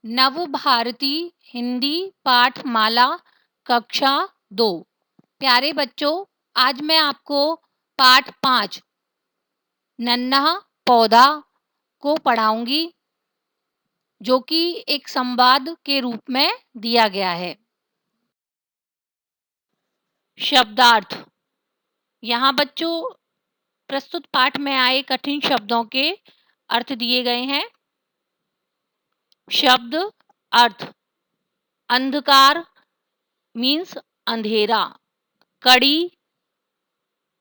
नव भारती हिंदी पाठमाला कक्षा 2। प्यारे बच्चों, आज मैं आपको पाठ 5 नन्हा पौधा को पढ़ाऊंगी, जो कि एक संवाद के रूप में दिया गया है। शब्दार्थ। यहाँ बच्चों प्रस्तुत पाठ में आए कठिन शब्दों के अर्थ दिए गए हैं। शब्द अर्थ। अंधकार मीन्स अंधेरा, कड़ी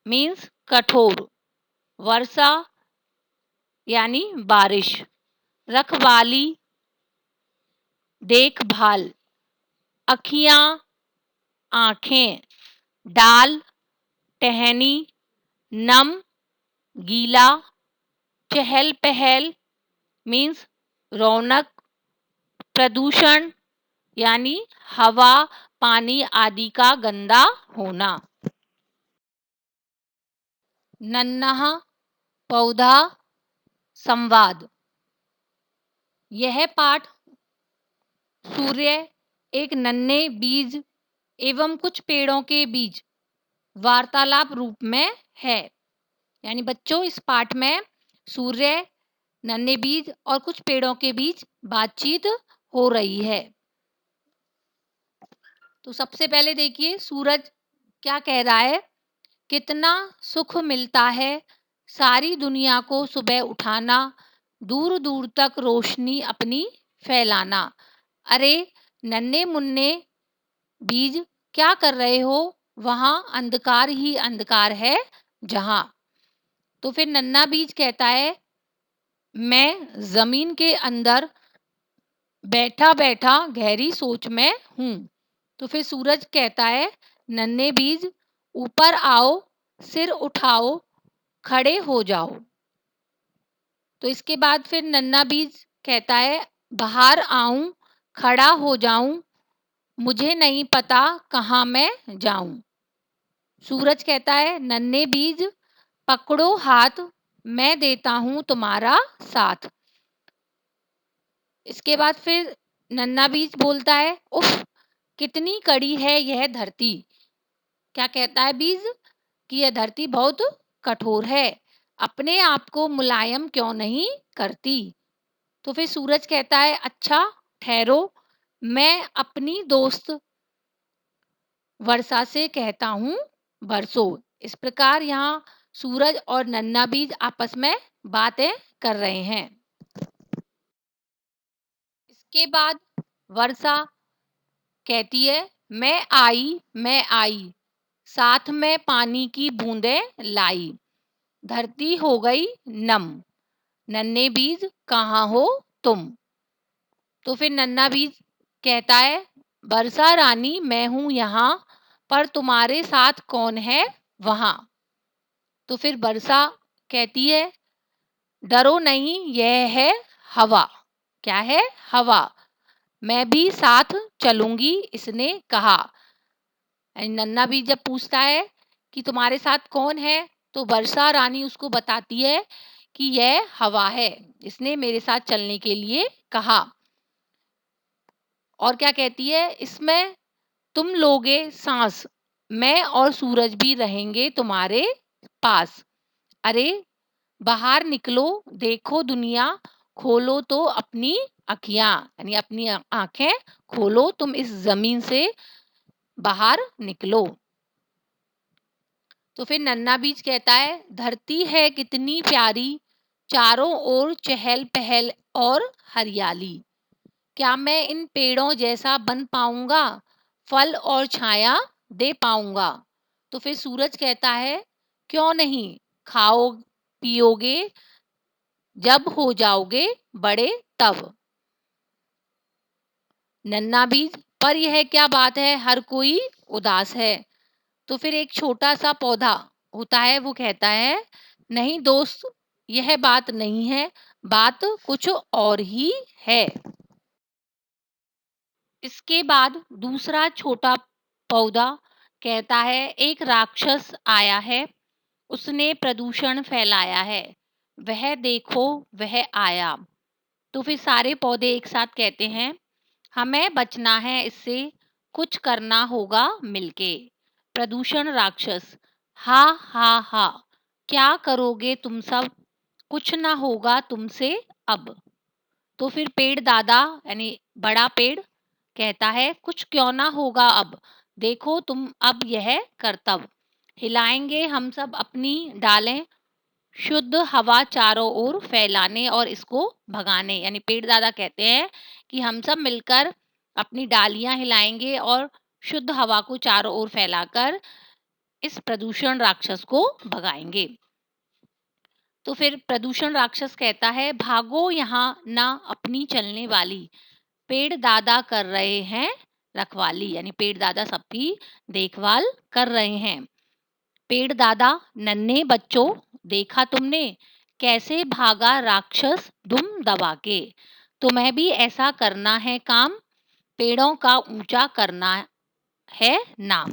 मीन्स कठोर, वर्षा यानी बारिश, रखवाली देखभाल, अखियां आंखें, डाल टहनी, नम गीला, चहल पहल मीन्स रौनक, प्रदूषण यानी हवा पानी आदि का गंदा होना। नन्हा पौधा संवाद। यह पाठ सूर्य एक नन्हे बीज एवं कुछ पेड़ों के बीच वार्तालाप रूप में है। यानी बच्चों इस पाठ में सूर्य, नन्हे बीज और कुछ पेड़ों के बीच बातचीत हो रही है। तो सबसे पहले देखिए सूरज क्या कह रहा है। कितना सुख मिलता है सारी दुनिया को सुबह उठाना, दूर दूर तक रोशनी अपनी फैलाना। अरे नन्हे मुन्ने बीज क्या कर रहे हो, वहां अंधकार ही अंधकार है जहां। तो फिर नन्हा बीज कहता है, मैं जमीन के अंदर बैठा बैठा गहरी सोच में हूं। तो फिर सूरज कहता है, नन्हे बीज ऊपर आओ, सिर उठाओ, खड़े हो जाओ। तो इसके बाद फिर नन्हा बीज कहता है, बाहर आऊं, खड़ा हो जाऊं, मुझे नहीं पता कहाँ मैं जाऊं। सूरज कहता है, नन्हे बीज पकड़ो हाथ, मैं देता हूं तुम्हारा साथ। इसके बाद फिर नन्हा बीज बोलता है, उफ कितनी कड़ी है यह धरती। क्या कहता है बीज कि यह धरती बहुत कठोर है, अपने आप को मुलायम क्यों नहीं करती। तो फिर सूरज कहता है, अच्छा ठहरो, मैं अपनी दोस्त वर्षा से कहता हूँ बरसो। इस प्रकार यहाँ सूरज और नन्हा बीज आपस में बातें कर रहे हैं। इसके बाद वर्षा कहती है, मैं आई, साथ में पानी की बूंदें लाई, धरती हो गई नम, नन्हे बीज कहाँ हो तुम। तो फिर नन्हा बीज कहता है, वर्षा रानी मैं हूं यहाँ, पर तुम्हारे साथ कौन है वहां। तो फिर वर्षा कहती है, डरो नहीं यह है हवा। क्या है हवा, मैं भी साथ चलूंगी इसने कहा। नन्हा भी जब पूछता है कि तुम्हारे साथ कौन है, तो वर्षा रानी उसको बताती है कि यह हवा है, इसने मेरे साथ चलने के लिए कहा। और क्या कहती है, इसमें तुम लोगे सांस, मैं और सूरज भी रहेंगे तुम्हारे पास। अरे बाहर निकलो, देखो दुनिया, खोलो तो अपनी अखियां, यानी अपनी आंखें खोलो, तुम इस जमीन से बाहर निकलो। तो फिर नन्हा बीज कहता है, धरती है कितनी प्यारी, चारों ओर चहल पहल और हरियाली, क्या मैं इन पेड़ों जैसा बन पाऊंगा, फल और छाया दे पाऊंगा। तो फिर सूरज कहता है, क्यों नहीं, खाओ पियोगे जब हो जाओगे बड़े तब। नन्हा बीज, पर यह क्या बात है, हर कोई उदास है। तो फिर एक छोटा सा पौधा होता है, वो कहता है, नहीं दोस्त यह बात नहीं है, बात कुछ और ही है। इसके बाद दूसरा छोटा पौधा कहता है, एक राक्षस आया है, उसने प्रदूषण फैलाया है, वह देखो वह आया। तो फिर सारे पौधे एक साथ कहते हैं, हमें बचना है इससे, कुछ करना होगा मिलके। प्रदूषण राक्षस, हा हा हा, क्या करोगे तुम सब, कुछ ना होगा तुमसे अब। तो फिर पेड़ दादा यानी बड़ा पेड़ कहता है, कुछ क्यों ना होगा अब, देखो तुम अब यह करतब, हिलाएंगे हम सब अपनी डालें, शुद्ध हवा चारों ओर फैलाने और इसको भगाने। यानी पेड़ दादा कहते हैं कि हम सब मिलकर अपनी डालियां हिलाएंगे और शुद्ध हवा को चारों ओर फैलाकर इस प्रदूषण राक्षस को भगाएंगे। तो फिर प्रदूषण राक्षस कहता है, भागो यहाँ ना अपनी चलने वाली, पेड़ दादा कर रहे हैं रखवाली। यानी पेड़ दादा सबकी देखभाल कर रहे हैं। पेड़ दादा, नन्हे बच्चों देखा तुमने, कैसे भागा राक्षस दुम दबा के, तुम्हें भी ऐसा करना है काम, पेड़ों का ऊंचा करना है नाम।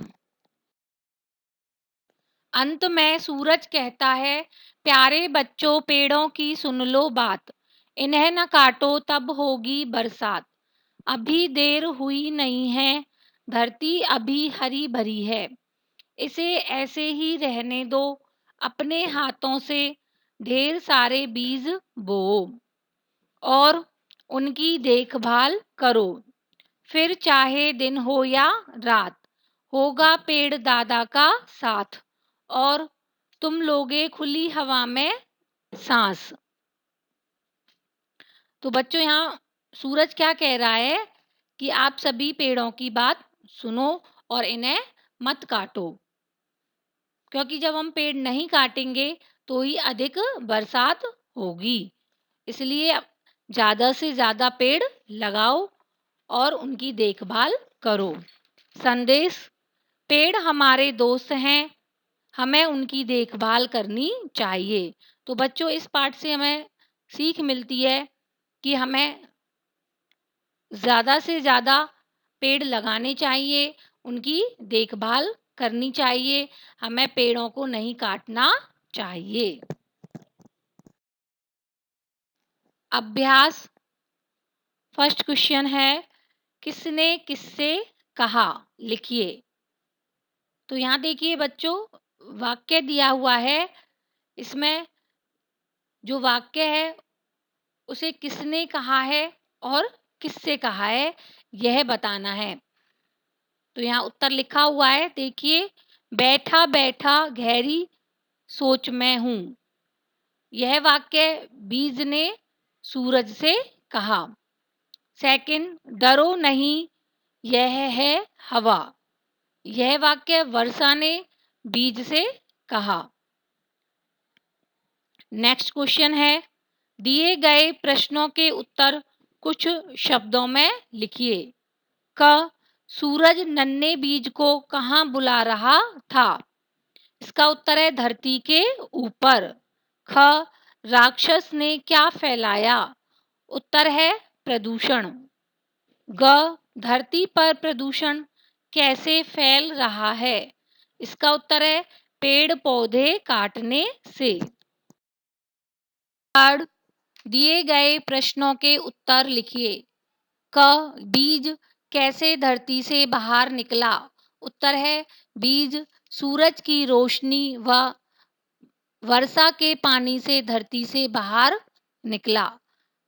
अंत में सूरज कहता है, प्यारे बच्चों पेड़ों की सुन लो बात, इन्हें न काटो तब होगी बरसात, अभी देर हुई नहीं है, धरती अभी हरी भरी है, इसे ऐसे ही रहने दो, अपने हाथों से ढेर सारे बीज बो और उनकी देखभाल करो, फिर चाहे दिन हो या रात, होगा पेड़ दादा का साथ और तुम लोगे खुली हवा में सांस। तो बच्चों यहाँ सूरज क्या कह रहा है कि आप सभी पेड़ों की बात सुनो और इन्हें मत काटो, क्योंकि जब हम पेड़ नहीं काटेंगे तो ही अधिक बरसात होगी। इसलिए ज़्यादा से ज़्यादा पेड़ लगाओ और उनकी देखभाल करो। संदेश, पेड़ हमारे दोस्त हैं, हमें उनकी देखभाल करनी चाहिए। तो बच्चों इस पाठ से हमें सीख मिलती है कि हमें ज़्यादा से ज़्यादा पेड़ लगाने चाहिए, उनकी देखभाल करनी चाहिए, हमें पेड़ों को नहीं काटना चाहिए। अभ्यास फर्स्ट क्वेश्चन है, किसने किससे कहा, लिखिए। तो यहाँ देखिए बच्चों, वाक्य दिया हुआ है, इसमें जो वाक्य है उसे किसने कहा है और किससे कहा है यह बताना है। तो यहाँ उत्तर लिखा हुआ है, देखिए, बैठा बैठा गहरी सोच में हूँ, यह वाक्य बीज ने सूरज से कहा। सेकंड, डरो नहीं यह है हवा, यह वाक्य वर्षा ने बीज से कहा। नेक्स्ट क्वेश्चन है, दिए गए प्रश्नों के उत्तर कुछ शब्दों में लिखिए। क, सूरज नन्हे बीज को कहाँ बुला रहा था, इसका उत्तर है धरती के ऊपर। ख, राक्षस ने क्या फैलाया, उत्तर है प्रदूषण। ग, धरती पर प्रदूषण कैसे फैल रहा है, इसका उत्तर है पेड़ पौधे काटने से। थर्ड, दिए गए प्रश्नों के उत्तर लिखिए। क, बीज कैसे धरती से बाहर निकला, उत्तर है बीज सूरज की रोशनी व वर्षा के पानी से धरती से बाहर निकला।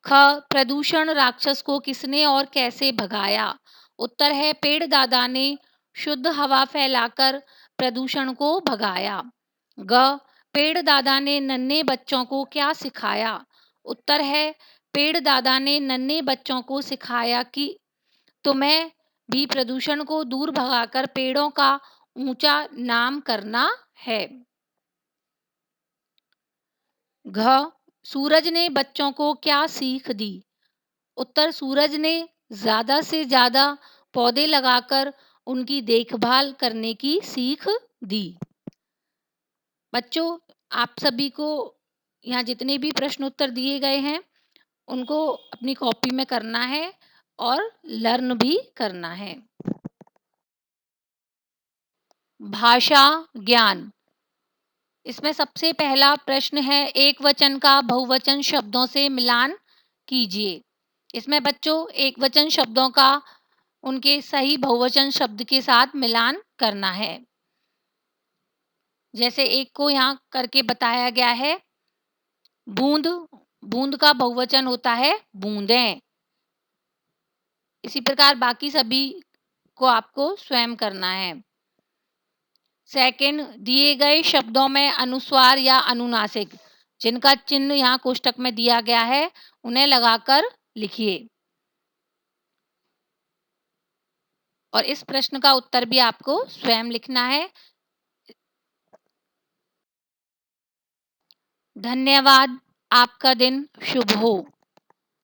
ख, प्रदूषण राक्षस को किसने और कैसे भगाया, उत्तर है पेड़ दादा ने शुद्ध हवा फैलाकर प्रदूषण को भगाया। ग, पेड़ दादा ने नन्हे बच्चों को क्या सिखाया, उत्तर है पेड़ दादा ने नन्हे बच्चों को सिखाया कि तुम्हें भी प्रदूषण को दूर भगाकर पेड़ों का ऊंचा नाम करना है। घ, सूरज ने बच्चों को क्या सीख दी, उत्तर सूरज ने ज़्यादा से ज़्यादा पौधे लगाकर उनकी देखभाल करने की सीख दी। बच्चों, आप सभी को यहाँ जितने भी प्रश्न उत्तर दिए गए हैं उनको अपनी कॉपी में करना है और लर्न भी करना है। भाषा ज्ञान, इसमें सबसे पहला प्रश्न है, एक वचन का बहुवचन शब्दों से मिलान कीजिए। इसमें बच्चों एकवचन शब्दों का उनके सही बहुवचन शब्द के साथ मिलान करना है। जैसे एक को यहाँ करके बताया गया है, बूँद, बूँद का बहुवचन होता है बूँदें। इसी प्रकार बाकी सभी को आपको स्वयं करना है। सेकंड, दिए गए शब्दों में अनुस्वार या अनुनासिक जिनका चिन्ह यहाँ कोष्ठक में दिया गया है, उन्हें लगाकर लिखिए। और इस प्रश्न का उत्तर भी आपको स्वयं लिखना है। धन्यवाद। आपका दिन शुभ हो।